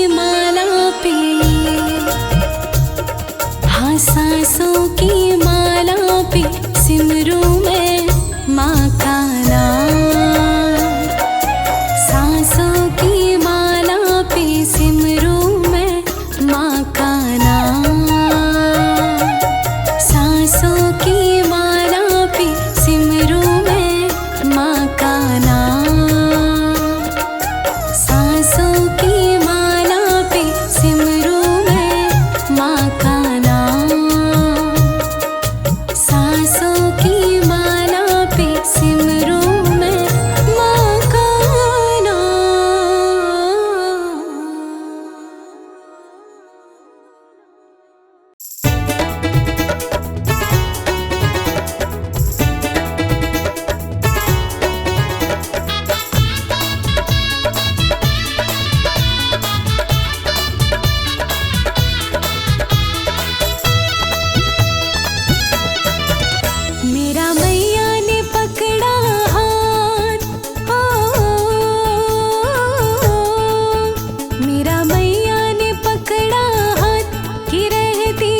माला पे, हाँ सांसों की माला पे सिमरूं मैं माँ का नाम। सांसों की माला पे सिमरूं मैं माँ का नाम। सांसों की माला पे सिमरूं मैं माँ का नाम। सांसों की माला पे सिमरूं मैं माँ का नाम। सांसों की माला पे सिमरूं मैं माँ का नाम। मेरा मैया ने पकड़ा हाथ, मेरा मैया ने पकड़ा हाथ कि रहती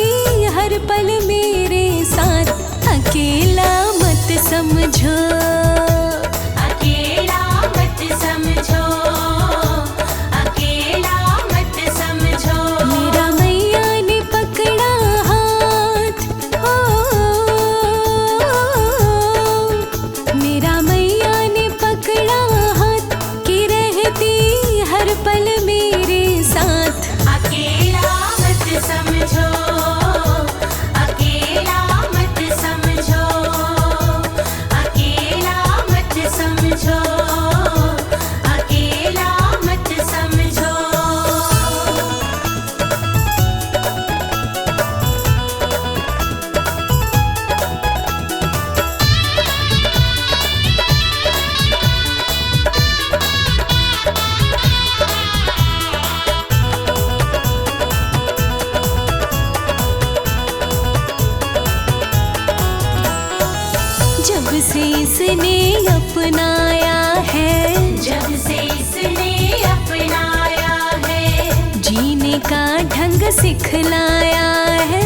हर पल मेरे साथ। अकेला मत समझो, अकेला मत समझो, अकेला मत समझो। मेरा मैया ने पकड़ा हाथ, मेरा मैया ने पकड़ा हाथ कि रहती हर पल मेरे साथ। अकेला मत समझो, अकेला मत समझो, अकेला मत समझो, अकेला मत समझो। जब से इसने अपनाया है, जब से इसने अपनाया है, जीने का ढंग सिखलाया है।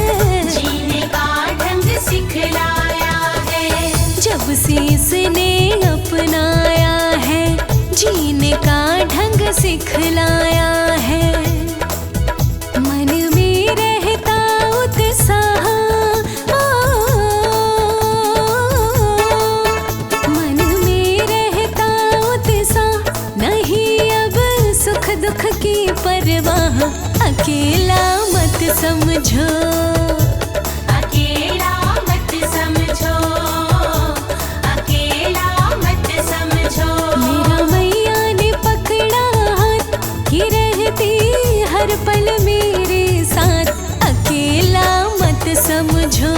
जीने का ढंग सिखलाया है। जब से इसने अपनाया है, जीने का ढंग सिखलाया है। मन में रहता उत्साह, मन में रहता उत्साह, नहीं अब सुख दुख की परवाह। अकेला मत समझो, अकेला मत समझो, अकेला मत समझो। मेरा मैया ने पकड़ा हाथ कि रहती हर पल मेरे साथ। अकेला मत समझो,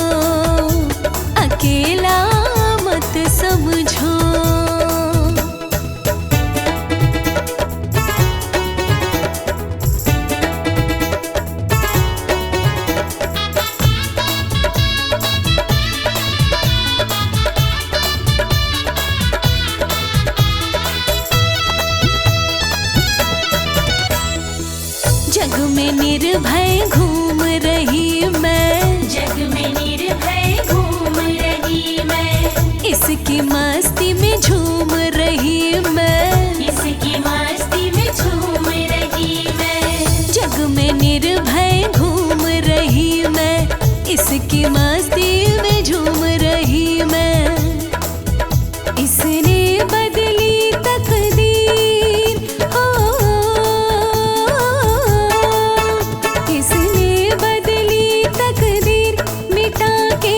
अकेला मत समझो। जग में निर्भय घूम रही मैं, जग में निर्भय घूम रही मैं, इसकी मस्ती में झूम रही मैं। इसकी मस्ती में झूम रही मैं। जग में निर्भय घूम रही मैं, इसकी मस्ती में झूम रही मैं। इसने बदली तकदीर, हो इसने बदली तकदीर, मिटा के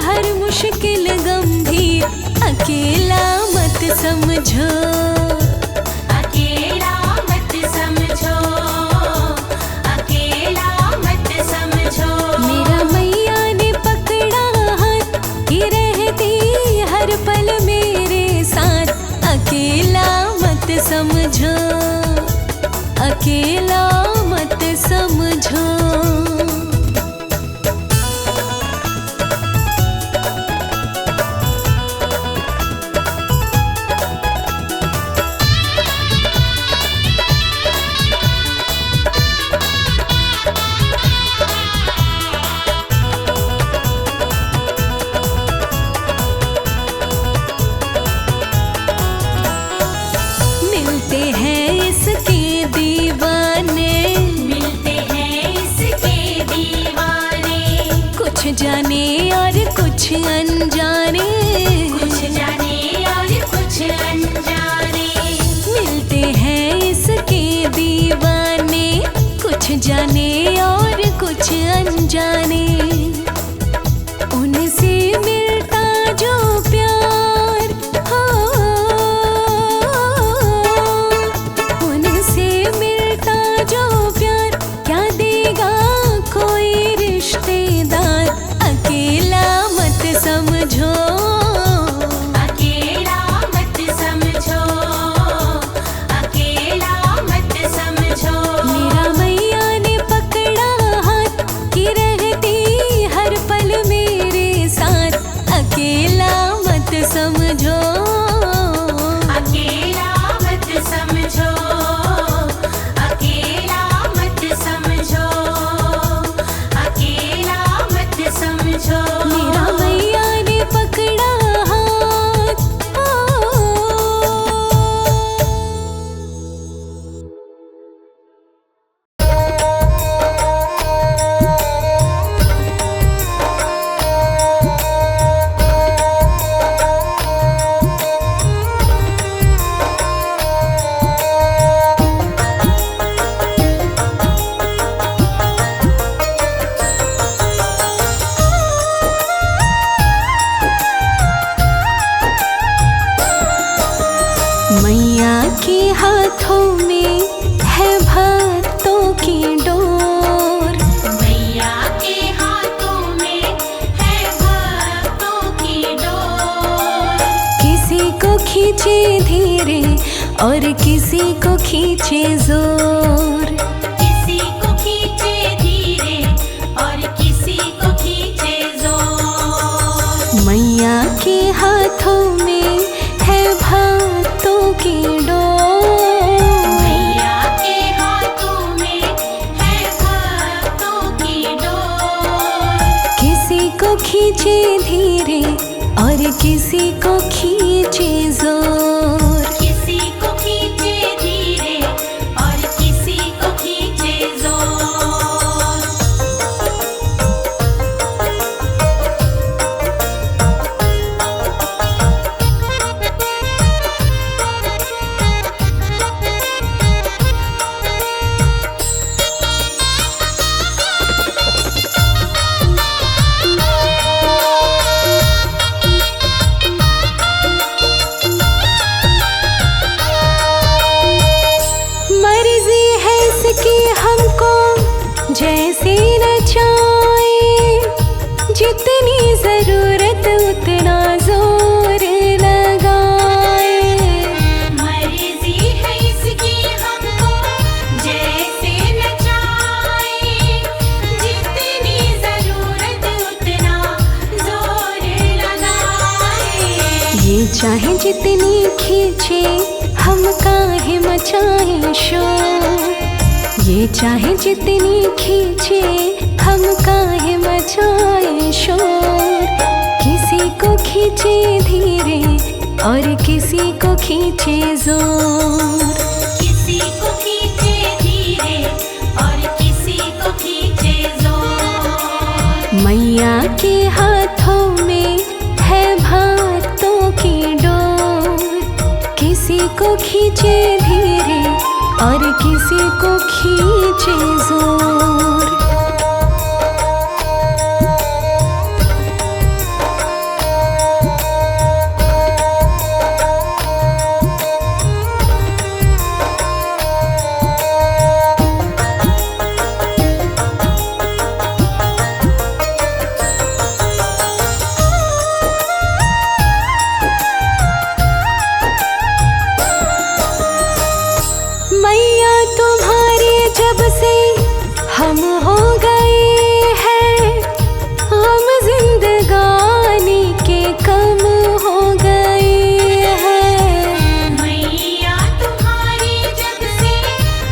हर मुश्किल गंभीर। अकेला मत समझो, अकेला मत समझो, अकेला मत समझो। मेरा मैया ने पकड़ा जाने और कुछ अनजाने, कुछ जाने और कुछ अनजाने। मिलते हैं इसके दीवाने, कुछ जाने और कुछ अनजाने। उनसे मिलता जो प्यार हो, उनसे मिलता जो प्यार क्या देगा कोई रिश्तेदार। अकेला मत समझो, अकेला मत समझो, अकेला मत समझो। मेरा मैया ने पकड़ा हाथ कि रहती हर पल मेरे साथ। अकेला मत समझो, अकेला मत समझो, अकेला मत समझो, अकेला मत समझो। मेरा मैया ने पकड़ा हाथ। मैया के हाथों में है भक्तों की डोर, मैया के हाथों में है भक्तों की डोर। किसी को खींचे धीरे और किसी को खींचे जोर। किसी को खींचे धीरे और किसी को खींचे जोर। मैया के हाथों में है भक्तों की डोर, मैया के हाथों में है भक्तों की डोर। किसी को खींचे धीरे और किसी को खींचे जोर। किसी को खींचे धीरे और किसी को खींचे जोर। मर्जी है इसकी हमको जैसे नचाए, जितनी जरूरत उतना जोर लगाए। मर्जी है इसकी हमको जैसे नचाए, जितनी जरूरत उतना जोर लगाए। ये चाहे जितनी खींचे हम काहे मचाए शोर, ये चाहे जितनी खींचे हम काहे मचाए शोर। किसी को खींचे धीरे और किसी को खींचे जोर। किसी को खींचे धीरे और किसी को खींचे जोर। मैया के हाथों में है भक्तों की डोर, किसी को खींचे धीरे और किसी को खींचे जोर। मैया तुम्हारे जब से हम हो गए हैं, हम जिंदगानी के कम हो गए हैं। मैया तुम्हारी जब से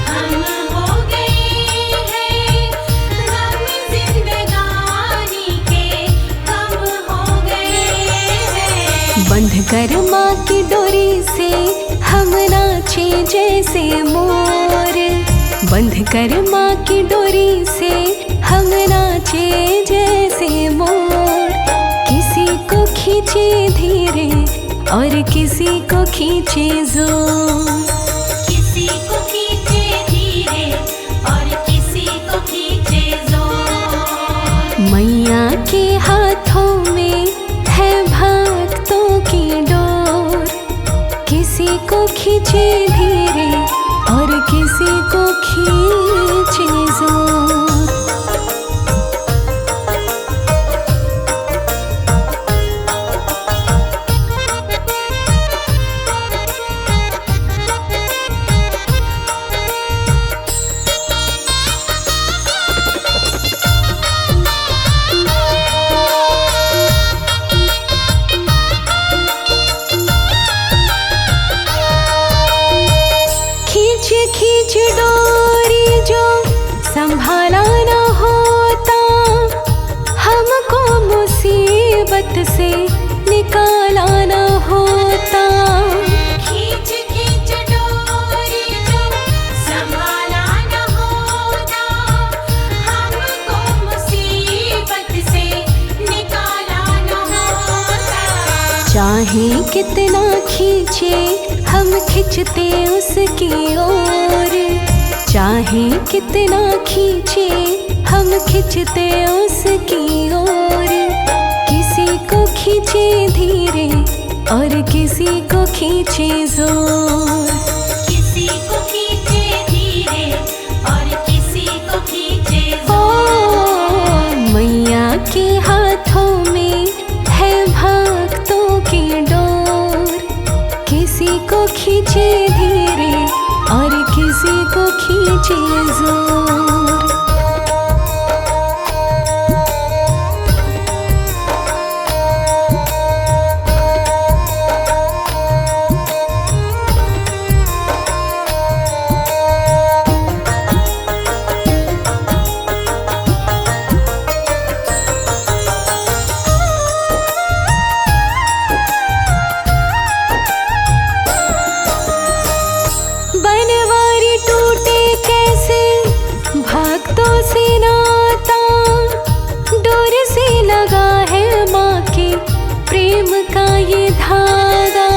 हम हो गए हैं, हम जिंदगानी के कम हो गए हैं। बंध कर माँ की डोरी से हम नाचे जैसे मोर, बंध कर माँ की डोरी से हम नाचे जैसे मोर, किसी को खींचे धीरे और किसी को खींचे जोर। किसी को खींचे धीरे और किसी को खींचे जोर। मैया के हाथों में है भक्तों की डोर, किसी को खींचे धीरे और किसी को खींचे जोर। खींच डोरी जो संभाला न होता, हमको मुसीबत से निकाला न होता। खींच खींच डोरी जो संभाला न होता, हमको मुसीबत से निकाला न होता। चाहे कितना खींचे हम खिंचते उसकी ओर, चाहे कितना खींचे हम खिंचते उसकी ओर। किसी को खींचे धीरे और किसी को खींचे जोर। किसी को खींचे धीरे और किसी को खींचे ओ मैया के हाथों में है भक्तों की डोर, किसी को खींचे धीरे और किसी को खींचे जोर। बनवारी टूटे कैसे भक्तों से नाता, डोर से लगा है माँ के प्रेम का ये धागा।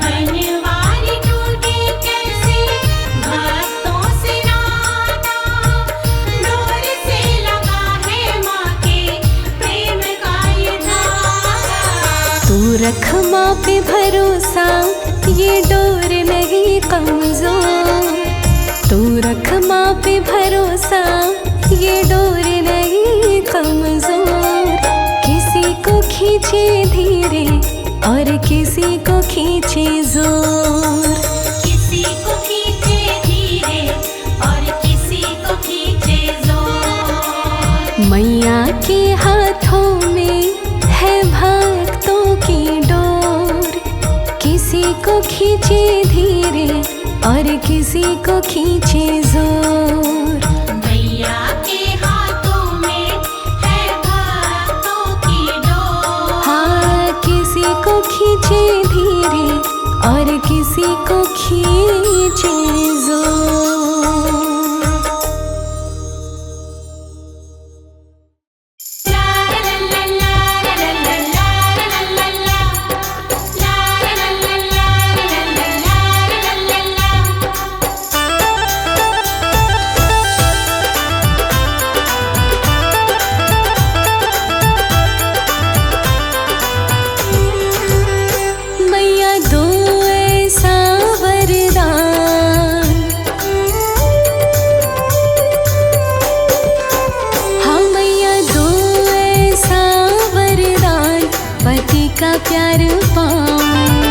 बनवारी टूटे कैसे भक्तों से नाता, डोर से लगा है माँ के प्रेम का ये धागा। तू रख माँ पे भरोसा, ये डोर नहीं कमजोर। तू रख माँ पे भरोसा, ये डोर नहीं कमजोर। किसी को खींचे धीरे और किसी को खींचे जोर। किसी को खींचे धीरे और किसी को खींचे जोर। मैया के हाथों में है भक्तों की डोर, किसी को खींचे धीरे और किसी को खींचे जोर। मैया के हाथों में है भक्तों की डोर। हाँ, किसी को खींचे धीरे और किसी को खींचे जोर। मैया दो ऐसा वरदान, हाँ मैया दो ऐसा वरदान, पति का प्यार पाऊं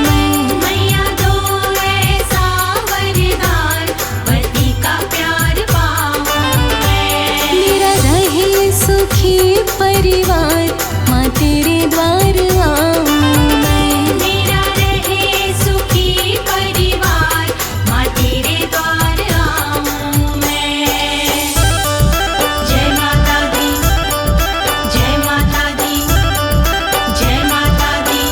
मैं। मैया दो ऐसा वरदान, पति का प्यार पाऊं मैं। मेरा रहे सुखी परिवार, माँ तेरे द्वार आऊं मैं। मेरा रहे सुखी परिवार, माँ तेरे द्वार आऊं मैं। जय माता दी, जय माता दी, जय माता दी।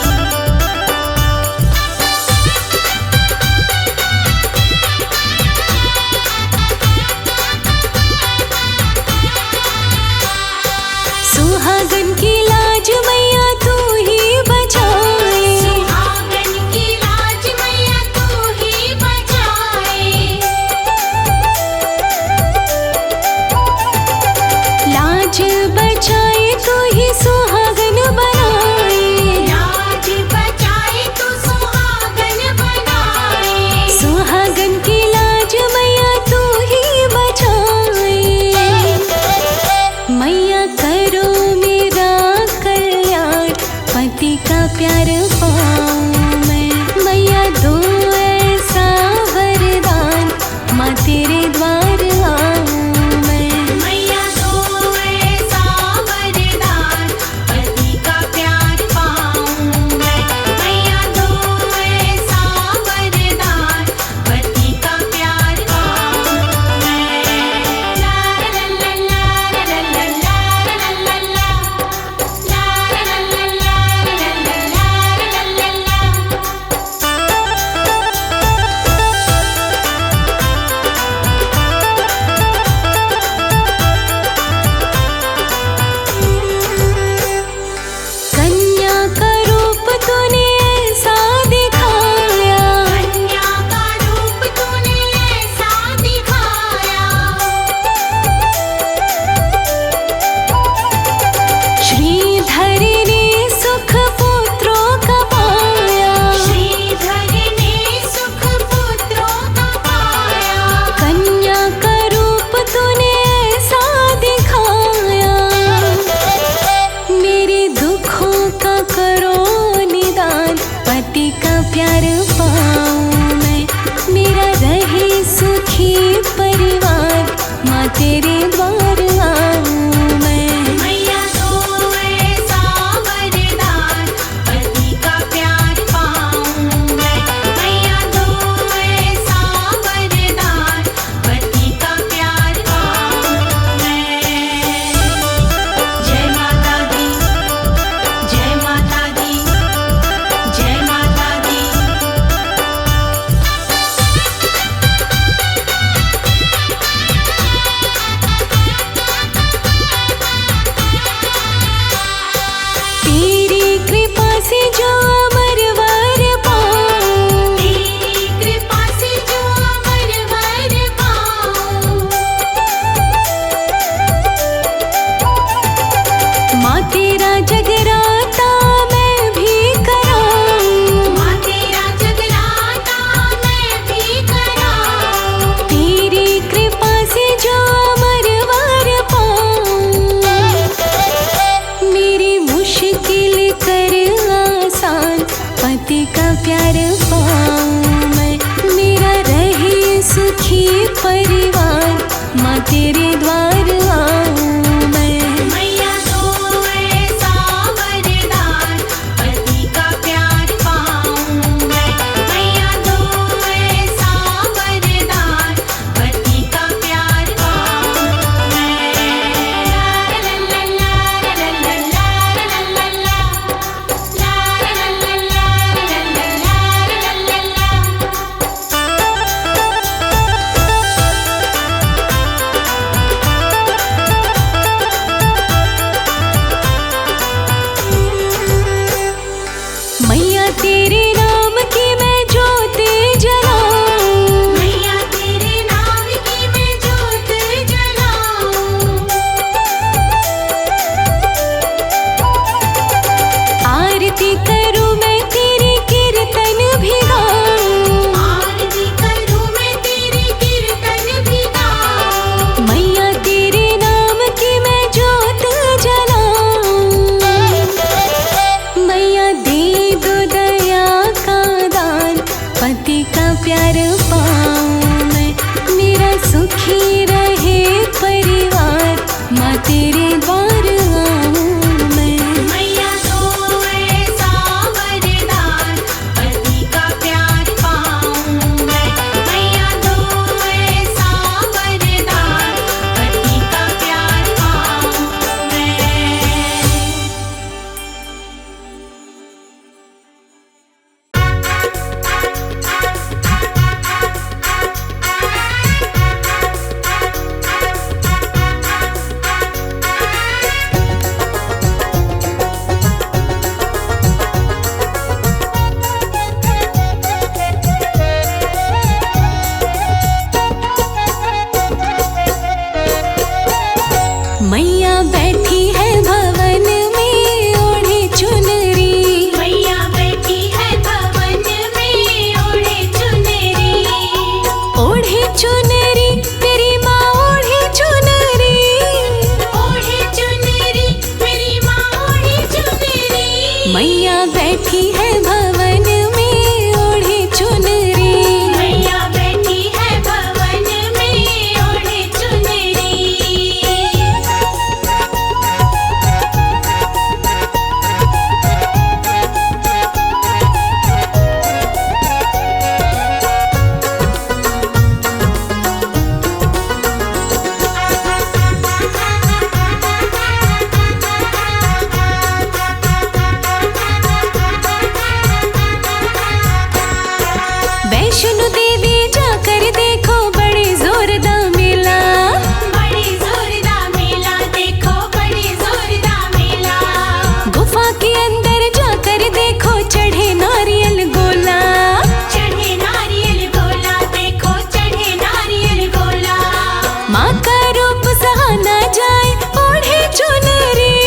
तेरे द्वार आऊं मैं। मैया दो ऐसा वरदान, पति का प्यार पाऊं मैं। मैया दो ऐसा वरदान, पति का प्यार पाऊं मैं। ला ला ला ला ला ला ला ला ला ला मैया तेरे नाम की मैं ज्योत जलाऊं। मैया तेरे नाम की मैं ज्योत जलाऊं। आरती करूं मैं तेरी कीर्तन भी गाऊं। आरती करूं मैं तेरी कीर्तन भी गाऊं। मैया तेरे नाम की मैं ज्योत जलाऊं। मैया दे दो दया का दान, पति का प्यार पाऊं मैं। मेरा सुखी रहे परिवार, माँ तेरे द्वार आऊं मैं। मैया दो ऐसा वरदान, पति का प्यार पाऊं मैं। मैया दो ऐसा वरदान, पति का प्यार पाऊं मैं। मैया बैठी है भवन में ओढ़े चुनरी। मैया बैठी है भवन में ओढ़े चुनरी। ओढ़े चुनरी मेरी माँ ओढ़े चुनरी। ओढ़े चुनरी मेरी माँ ओढ़े चुनरी। मैया बैठी है भवन में ओढ़े चुनरी। मैया बैठी है भवन में ओढ़े चुनरी। वैष्णो देवी जाकर देखो बड़े जोरदार मेला। बड़े जोरदार मेला देखो, बड़े जोरदार मेला। गुफा के अंदर जाकर देखो चढ़े नारियल गोला। चढ़े नारियल गोला देखो, चढ़े नारियल गोला। माँ का रूप सहाना जाए ओढ़े चुनरी।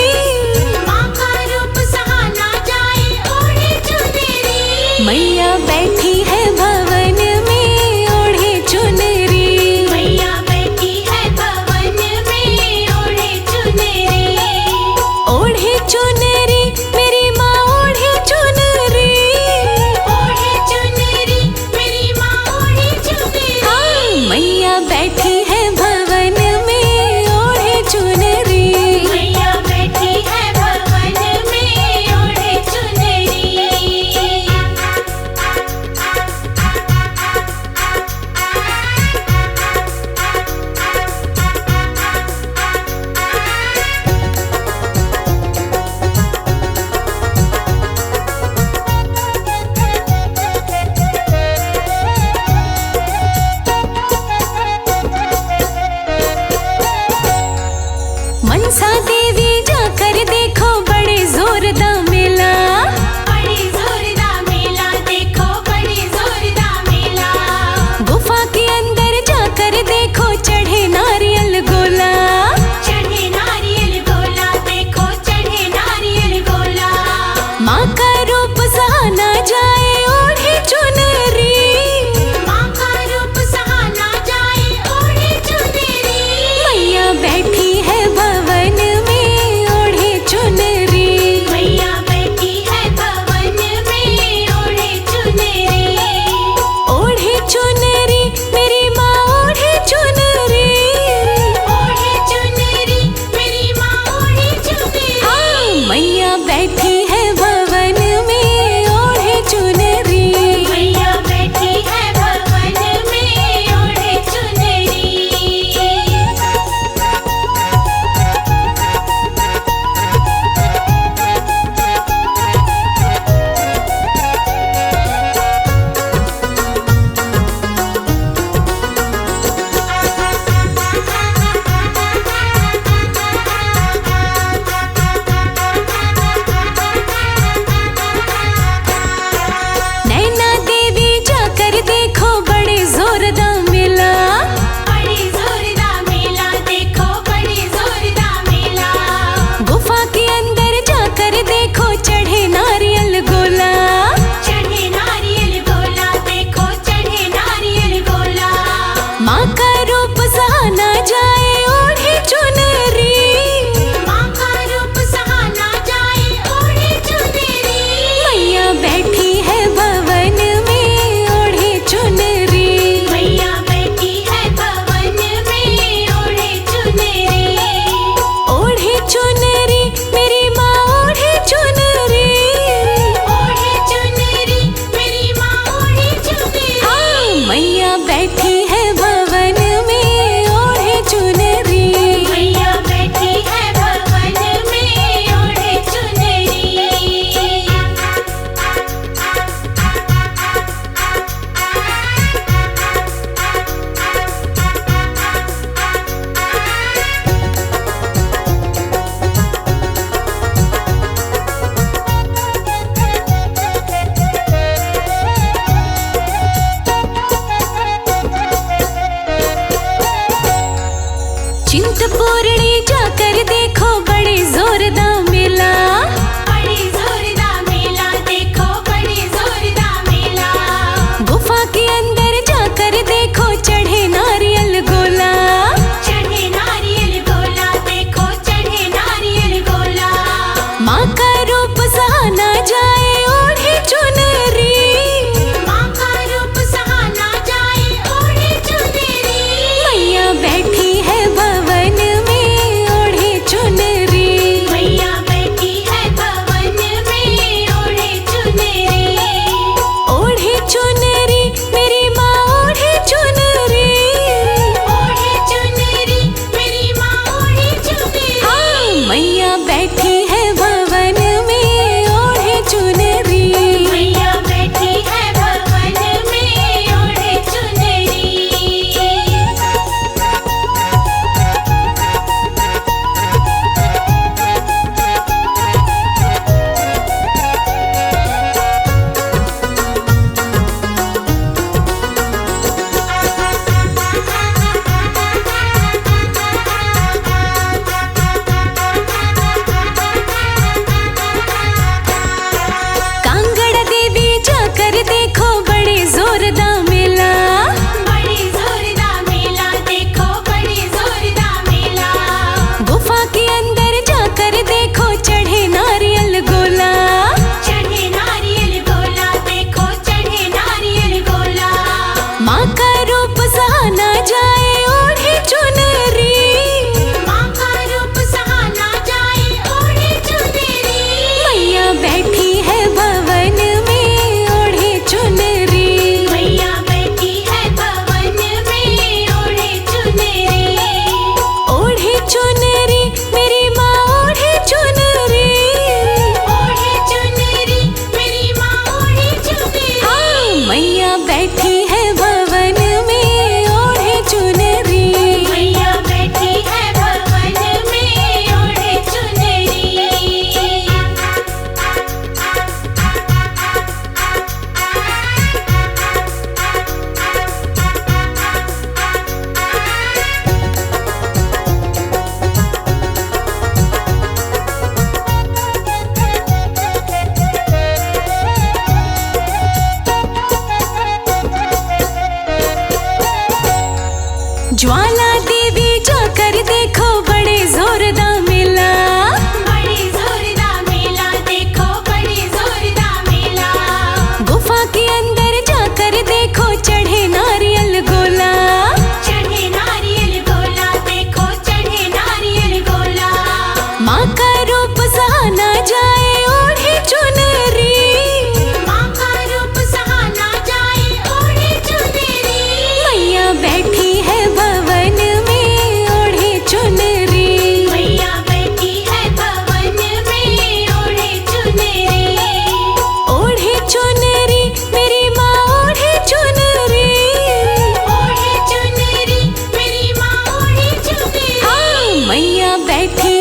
माँ का रूप सहाना जाए ओढ़े चुनरी। मैया बैठी है भवन में ओढ़े चुनरी। मैया बैठी है भवन में ओढ़े चुनरी। ओढ़े चुनरी मेरी माँ ओढ़े चुनरी। ओढ़े चुनरी मेरी माँ ओढ़े चुनरी। हाँ, मैया बैठी है भवन में ओढ़े चुनरी। मैया बैठी है भवन में ओढ़े चुनरी। मनसा देवी जाकर देखो बड़े जोरदार मेला। बड़े जोरदार मेला देखो, बड़े जोरदार मेला। गुफा के अंदर जाकर देखो चढ़े नारियल गोला। चढ़े नारियल गोला देखो, चढ़े नारियल गोला। माँ का रूप सहाना जाए ओढ़े चुनरी। माँ का रूप सहाना जाए ओढ़े चुनरी। मैया बैठी है भवन में ओढ़े चुनरी। मैया चिंतपूर्णी जाकर देखो बड़े जोरदार मेला, बड़े जोरदार मेला, देखो बड़े जोरदार मेला। गुफा के अंदर जाकर देखो चढ़े नारियल गोला, चढ़े नारियल गोला, देखो चढ़े नारियल गोला। माँ का रूप सहा ना जाए ओढ़े चुनरी, माँ का रूप सहा ना जाए ओढ़े चुनरी। मैया बैठी है भवन में ओढ़े चुनरी, मैया बैठी है भवन में ओढ़े चुनरी। ओढ़े चुनरी मेरी माँ ओढ़े चुनरी, ओढ़े चुनरी मेरी माँ ओढ़े चुनरी। हाँ मैया बैठी है भवन में ओढ़े चुनरी। मैया बैठी है भवन में ओढ़े चुनरी। कांगड़ा देवी जाकर देखो बड़े जोरदार मेला, बड़े जोरदार मेला, देखो बड़े जोरदार मेला। गुफा के अंदर जाकर देखो चढ़े नारियल गोला, चढ़े नारियल गोला, देखो चढ़े नारियल गोला। माँ का रूप सहा ना जाए ओढ़े चुनरी, माँ का रूप सहा ना जाए ओढ़े चुनरी। मैया बैठी है भवन में ओढ़े चुनरी, मैया बैठी है भवन में ओढ़े चुनरी। ओढ़े चुनरी मेरी माँ ओढ़े चुनरी, ओढ़े चुनरी मेरी माँ ओढ़े चुनरी। हाँ मैया बैठी है भवन में ओढ़े चुनरी। मैया बैठी है भवन में ओढ़े चुनरी। ज्वाला देवी जाकर देखो बड़े जोरदार मेला, बड़े जोरदार मेला, देखो बड़े जोरदार मेला। गुफा के अंदर जाकर देखो चढ़े नारियल गोला, चढ़े नारियल गोला, देखो चढ़े नारियल गोला। माँ का रूप सहा ना जाए ओढ़े चुनरी, माँ का रूप सहा ना जाए ओढ़े चुनरी। मैया बैठी है भवन में ओढ़े चुनरी, मैया बैठी है भवन में ओढ़े चुनरी। ओढ़े चुनरी मेरी माँ ओढ़े चुनरी, ओढ़े चुनरी मेरी माँ ओढ़े चुनरी। हाँ मैया बैठी